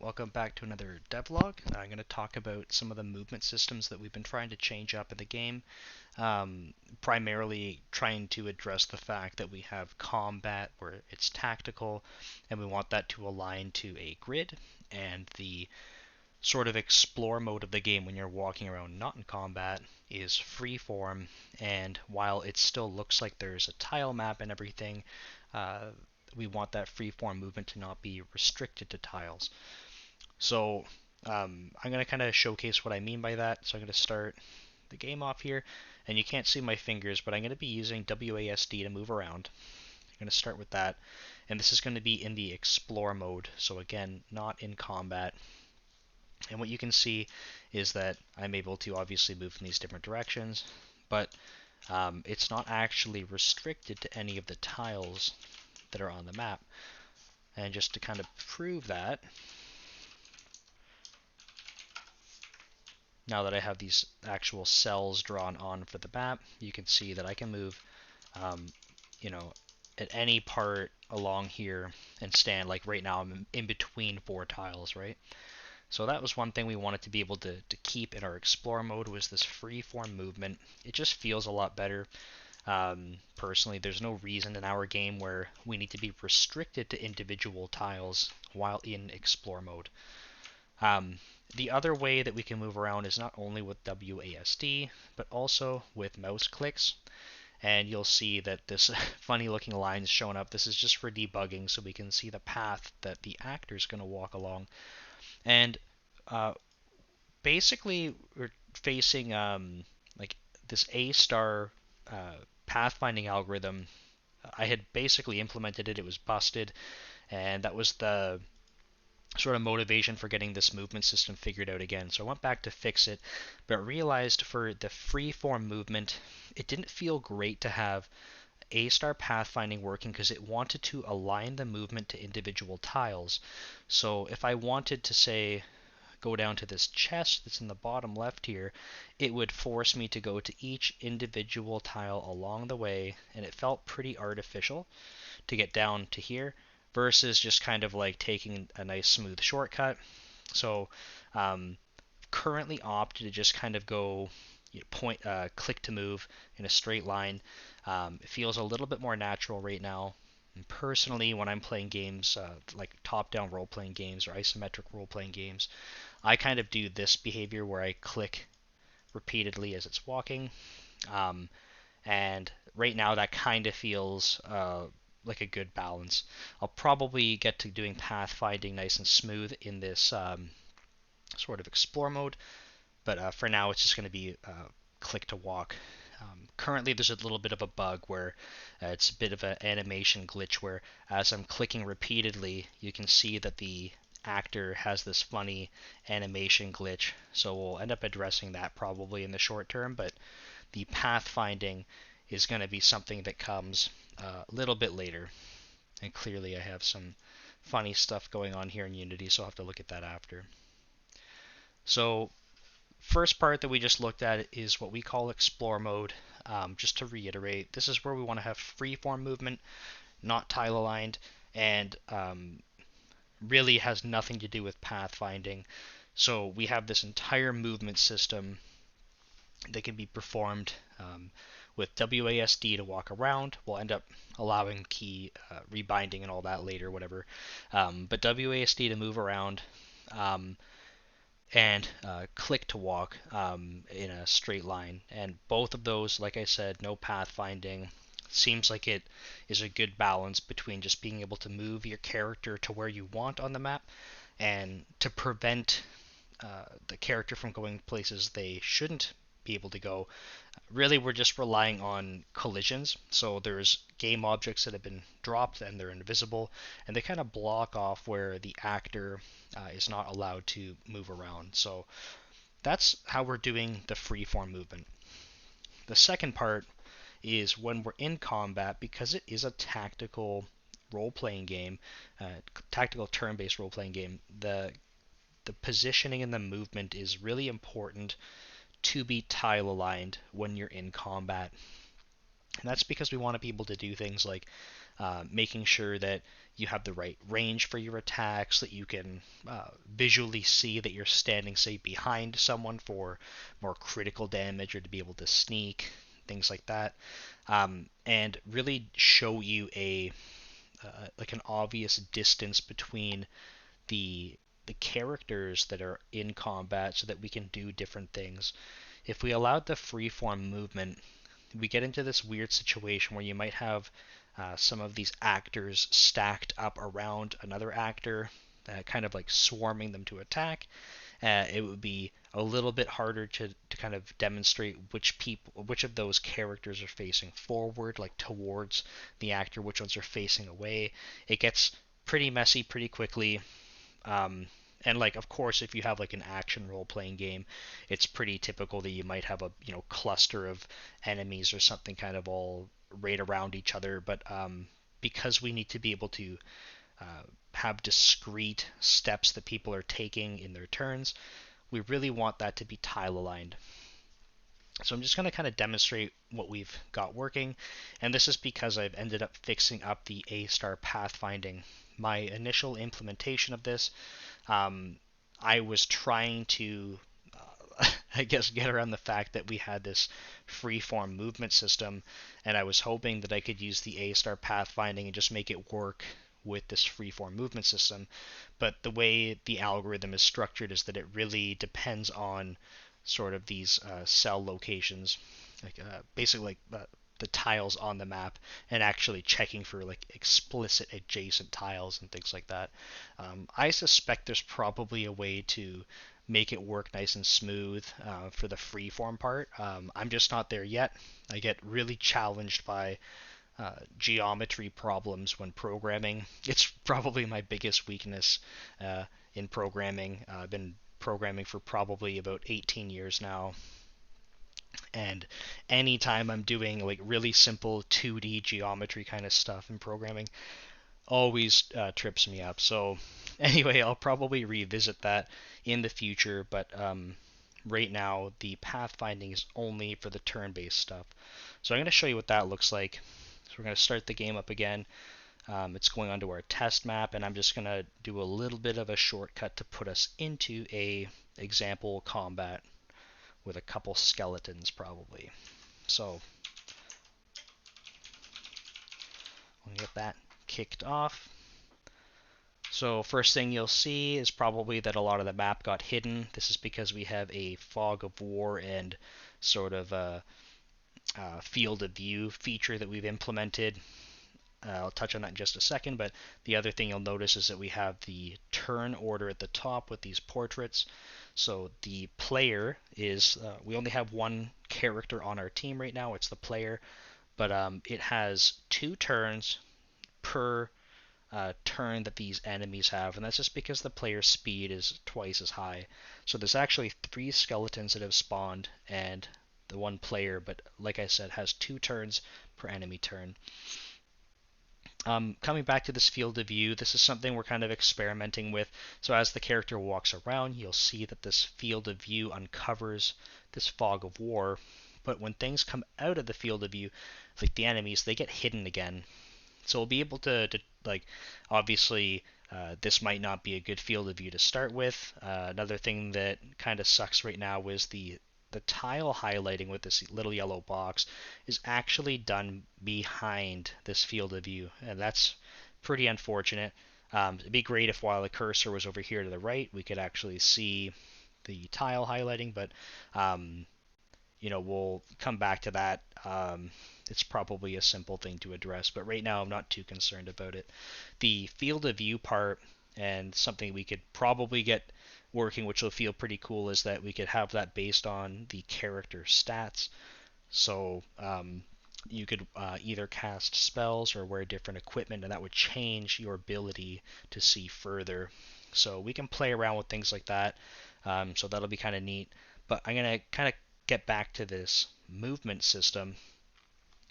welcome back to another devlog. I'm going to talk about some of the movement systems that we've been trying to change up in the game, primarily trying to address the fact that we have combat where it's tactical, and we want that to align to a grid, and the sort of explore mode of the game when you're walking around not in combat is freeform, and while it still looks like there's a tile map and everything, uh, we want that freeform movement to not be restricted to tiles. So I'm going to kind of showcase what I mean by that. So I'm going to start the game off here, and you can't see my fingers, but I'm going to be using WASD to move around. I'm going to start with that, and this is going to be in the explore mode, so again, not in combat. And what you can see is that I'm able to obviously move in these different directions, but it's not actually restricted to any of the tiles that are on the map. And just to kind of prove that, now that I have these actual cells drawn on for the map, you can see that I can move, um, you know, at any part along here and stand. Like right now, I'm in between four tiles, right? So that was one thing we wanted to be able to keep in our Explore mode, was this freeform movement. It just feels a lot better. Personally, there's no reason in our game where we need to be restricted to individual tiles while in Explore mode. The other way that we can move around is not only with WASD, but also with mouse clicks. And you'll see that this funny looking line is showing up. This is just for debugging, so we can see the path that the actor is going to walk along. And basically, we're facing like this A-star pathfinding algorithm. I had basically implemented it. It was busted, and that was the sort of motivation for getting this movement system figured out again. So I went back to fix it, but realized for the freeform movement, it didn't feel great to have A-star pathfinding working because it wanted to align the movement to individual tiles. So if I wanted to, say, go down to this chest that's in the bottom left here, it would force me to go to each individual tile along the way, and it felt pretty artificial to get down to here versus just kind of like taking a nice smooth shortcut. So currently opted to just kind of go click to move in a straight line. It feels a little bit more natural right now. And personally, when I'm playing games like top-down role-playing games or isometric role-playing games, I kind of do this behavior where I click repeatedly as it's walking. And right now that kind of feels like a good balance. I'll probably get to doing pathfinding nice and smooth in this sort of explore mode, but for now it's just going to be click to walk. Currently there's a little bit of a bug where it's a bit of an animation glitch where as I'm clicking repeatedly, you can see that the actor has this funny animation glitch. So we'll end up addressing that probably in the short term, but the pathfinding is going to be something that comes a little bit later. And clearly I have some funny stuff going on here in Unity, so I'll have to look at that after. So first part that we just looked at is what we call explore mode. Just to reiterate, this is where we want to have freeform movement, not tile aligned, and really has nothing to do with pathfinding. So we have this entire movement system that can be performed with WASD to walk around. We'll end up allowing key rebinding and all that later, whatever. But WASD to move around, and click to walk in a straight line. And both of those, like I said, no pathfinding. Seems like it is a good balance between just being able to move your character to where you want on the map and to prevent the character from going places they shouldn't be able to go. Really, we're just relying on collisions. So there's game objects that have been dropped and they're invisible, and they kind of block off where the actor is not allowed to move around. So that's how we're doing the freeform movement. The second part is when we're in combat, because it is a tactical role-playing game, tactical turn-based role-playing game, the positioning and the movement is really important to be tile aligned when you're in combat. And that's because we want to be able to do things like making sure that you have the right range for your attacks, that you can visually see that you're standing, say, behind someone for more critical damage or to be able to sneak, things like that, and really show you a like an obvious distance between the the characters that are in combat so that we can do different things. If we allowed the freeform movement, we get into this weird situation where you might have some of these actors stacked up around another actor, kind of like swarming them to attack. It would be a little bit harder to kind of demonstrate which of those characters are facing forward, like towards the actor, which ones are facing away. It gets pretty messy pretty quickly. Um, and like, of course, if you have like an action role-playing game, it's pretty typical that you might have a cluster of enemies or something kind of all right around each other. But because we need to be able to have discrete steps that people are taking in their turns, we really want that to be tile aligned. So I'm just going to kind of demonstrate what we've got working, and this is because I've ended up fixing up the A-star pathfinding. My initial implementation of this, I was trying to, I guess, get around the fact that we had this freeform movement system, and I was hoping that I could use the A-star pathfinding and just make it work with this freeform movement system. But the way the algorithm is structured is that it really depends on sort of these cell locations, like basically like the tiles on the map, and actually checking for like explicit adjacent tiles and things like that. I suspect there's probably a way to make it work nice and smooth for the freeform part. I'm just not there yet. I get really challenged by geometry problems when programming. It's probably my biggest weakness in programming. I've been programming for probably about 18 years now, and anytime I'm doing like really simple 2D geometry kind of stuff in programming, always trips me up. So anyway, I'll probably revisit that in the future, but right now the pathfinding is only for the turn-based stuff. So I'm going to show you what that looks like. So we're going to start the game up again. It's going onto our test map, and I'm just going to do a little bit of a shortcut to put us into a example combat with a couple skeletons probably. So we'll get that kicked off. So first thing you'll see is probably that a lot of the map got hidden. This is because we have a fog of war and sort of a field of view feature that we've implemented. I'll touch on that in just a second, but the other thing you'll notice is that we have the turn order at the top with these portraits. So the player is, we only have one character on our team right now, it's the player, but it has 2 turns per turn that these enemies have, and that's just because the player's speed is twice as high. So there's actually 3 skeletons that have spawned, and the 1 player, but like I said, has 2 turns per enemy turn. Coming back to this field of view, this is something we're kind of experimenting with. So as the character walks around, you'll see that this field of view uncovers this fog of war. But when things come out of the field of view, like the enemies, they get hidden again. So we'll be able to like, obviously, this might not be a good field of view to start with. Another thing that kind of sucks right now is the tile highlighting with this little yellow box is actually done behind this field of view, and that's pretty unfortunate. It'd be great if while the cursor was over here to the right, we could actually see the tile highlighting, but we'll come back to that. It's probably a simple thing to address, but right now I'm not too concerned about it. The field of view part, and something we could probably get working, which will feel pretty cool, is that we could have that based on the character stats. So you could either cast spells or wear different equipment, and that would change your ability to see further. So we can play around with things like that. So that'll be kind of neat. But I'm going to kind of get back to this movement system.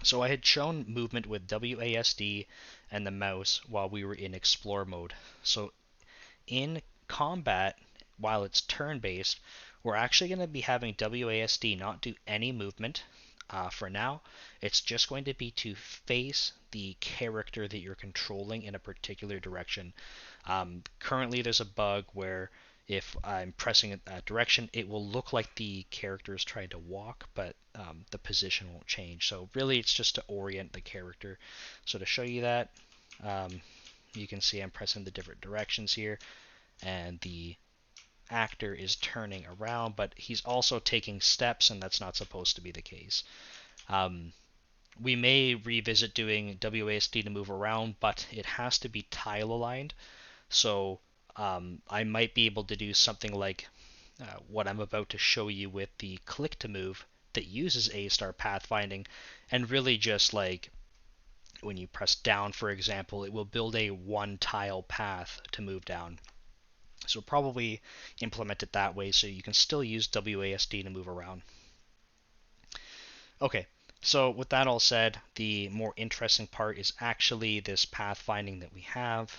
So I had shown movement with WASD and the mouse while we were in explore mode. So in combat, while it's turn-based, we're actually going to be having WASD not do any movement. for now. It's just going to be to face the character that you're controlling in a particular direction. Currently, there's a bug where if I'm pressing it that direction, it will look like the character is trying to walk, but the position won't change. So really, it's just to orient the character. So to show you that, you can see I'm pressing the different directions here, and the actor is turning around, but he's also taking steps, and that's not supposed to be the case. We may revisit doing WASD to move around, but it has to be tile aligned. So I might be able to do something like what I'm about to show you with the click to move that uses A-star pathfinding, and really just like when you press down, for example, it will build a one tile path to move down. So we'll probably implement it that way so you can still use WASD to move around. Okay, so with that all said, the more interesting part is actually this pathfinding that we have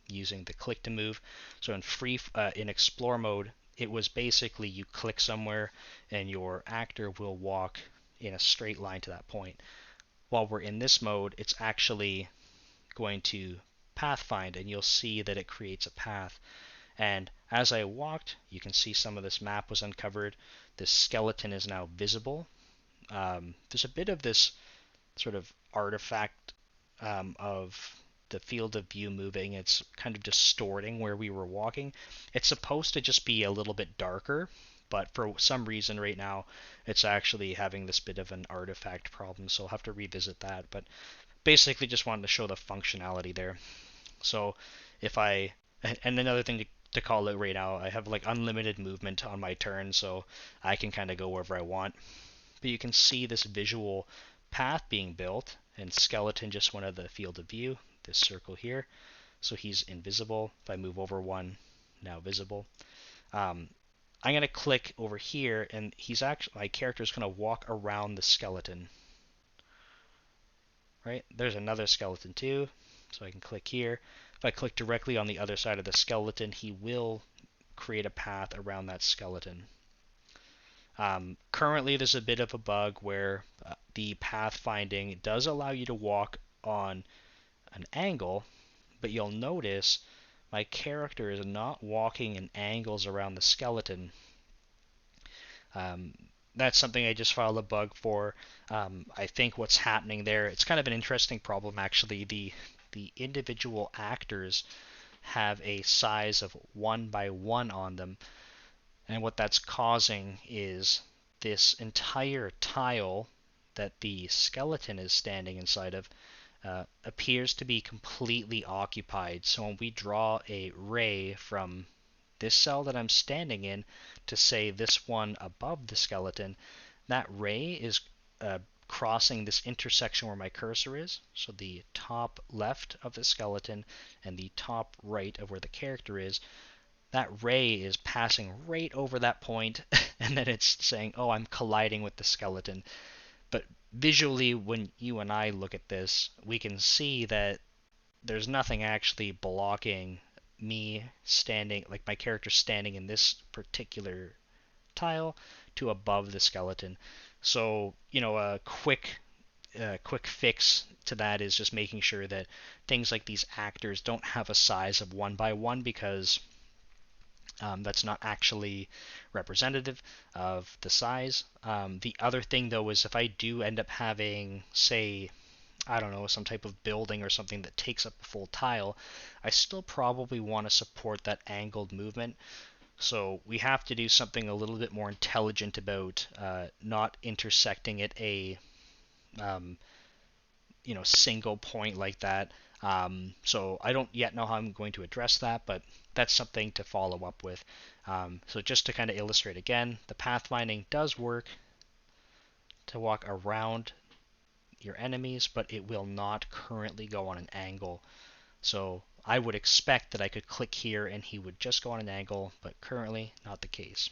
using the click to move. So in explore mode, it was basically you click somewhere and your actor will walk in a straight line to that point. While we're in this mode, it's actually going to pathfind, and you'll see that it creates a path. And as I walked, you can see some of this map was uncovered. This skeleton is now visible. There's a bit of this sort of artifact of the field of view moving. It's kind of distorting where we were walking. It's supposed to just be a little bit darker, but for some reason right now it's actually having this bit of an artifact problem, so I'll have to revisit that. But basically just wanted to show the functionality there. So if I, and another thing to call out right now, I have like unlimited movement on my turn, so I can kind of go wherever I want. But you can see this visual path being built, and skeleton just went out of the field of view, this circle here. So he's invisible. If I move over one, now visible. I'm going to click over here, and my character is going to walk around the skeleton. Right? There's another skeleton too, so I can click here. If I click directly on the other side of the skeleton, he will create a path around that skeleton. Currently, there's a bit of a bug where the pathfinding does allow you to walk on an angle, but you'll notice my character is not walking in angles around the skeleton. That's something I just filed a bug for. I think what's happening there, it's kind of an interesting problem actually. The individual actors have a size of 1 by 1 on them, and what that's causing is this entire tile that the skeleton is standing inside of appears to be completely occupied. So when we draw a ray from this cell that I'm standing in to say this one above the skeleton, that ray is crossing this intersection where my cursor is, so the top left of the skeleton and the top right of where the character is. That ray is passing right over that point, and then it's saying, oh, I'm colliding with the skeleton. But visually, when you and I look at this, we can see that there's nothing actually blocking me standing, like my character standing in this particular tile to above the skeleton. So, a quick fix to that is just making sure that things like these actors don't have a size of 1 by 1, because that's not actually representative of the size. The other thing, though, is if I do end up having, say, I don't know, some type of building or something that takes up a full tile, I still probably want to support that angled movement. So we have to do something a little bit more intelligent about not intersecting at a single point like that. So I don't yet know how I'm going to address that, but that's something to follow up with. So just to kind of illustrate again, the pathfinding does work to walk around your enemies, but it will not currently go on an angle. So I would expect that I could click here and he would just go on an angle, but currently not the case.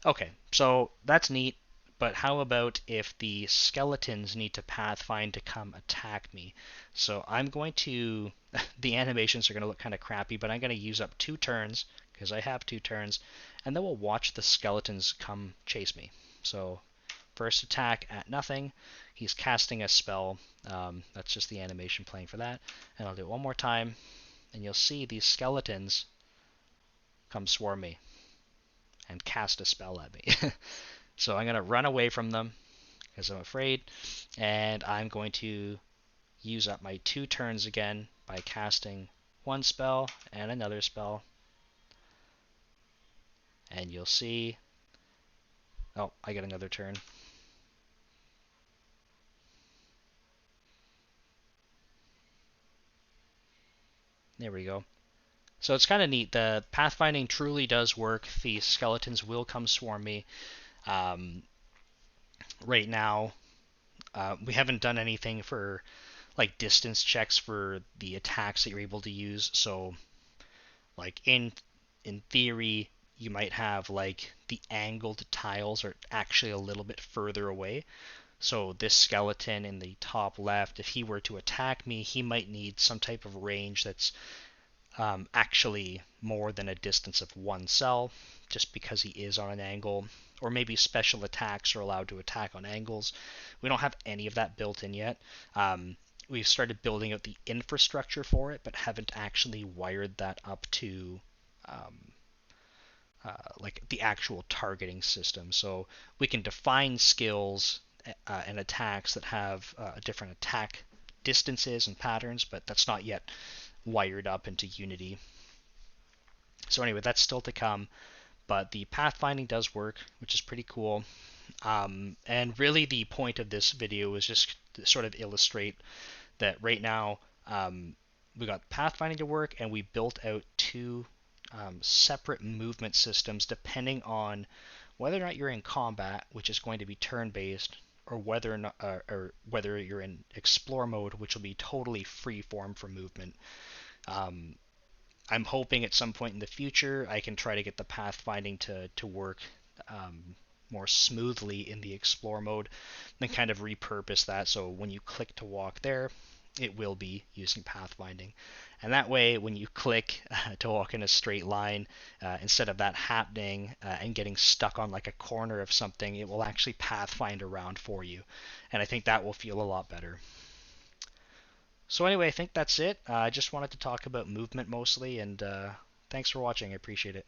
Okay, so that's neat, but how about if the skeletons need to pathfind to come attack me? So I'm going to, the animations are going to look kind of crappy, but I'm going to use up 2 turns, because I have 2 turns, and then we'll watch the skeletons come chase me. So First attack at nothing. He's casting a spell. That's just the animation playing for that. And I'll do it one more time, and you'll see these skeletons come swarm me and cast a spell at me. So I'm going to run away from them because I'm afraid, and I'm going to use up my 2 turns again by casting one spell and another spell. And you'll see, oh, I get another turn. There we go. So it's kind of neat. The pathfinding truly does work. The skeletons will come swarm me. Right now, we haven't done anything for like distance checks for the attacks that you're able to use. So, like in theory, you might have like the angled tiles are actually a little bit further away. So this skeleton in the top left, if he were to attack me, he might need some type of range that's actually more than a distance of 1 cell, just because he is on an angle. Or maybe special attacks are allowed to attack on angles. We don't have any of that built in yet. We've started building out the infrastructure for it, but haven't actually wired that up to um, like the actual targeting system. So we can define skills and attacks that have different attack distances and patterns, but that's not yet wired up into Unity. So anyway, that's still to come, but the pathfinding does work, which is pretty cool. And really the point of this video is just to sort of illustrate that right now we got pathfinding to work, and we built out 2 separate movement systems depending on whether or not you're in combat, which is going to be turn-based, or whether or not, or whether you're in explore mode, which will be totally freeform for movement. I'm hoping at some point in the future I can try to get the pathfinding to work more smoothly in the explore mode, then kind of repurpose that so when you click to walk there, it will be using pathfinding. And that way, when you click to walk in a straight line, instead of that happening and getting stuck on like a corner of something, it will actually pathfind around for you. And I think that will feel a lot better. So anyway, I think that's it. I just wanted to talk about movement mostly, and thanks for watching. I appreciate it.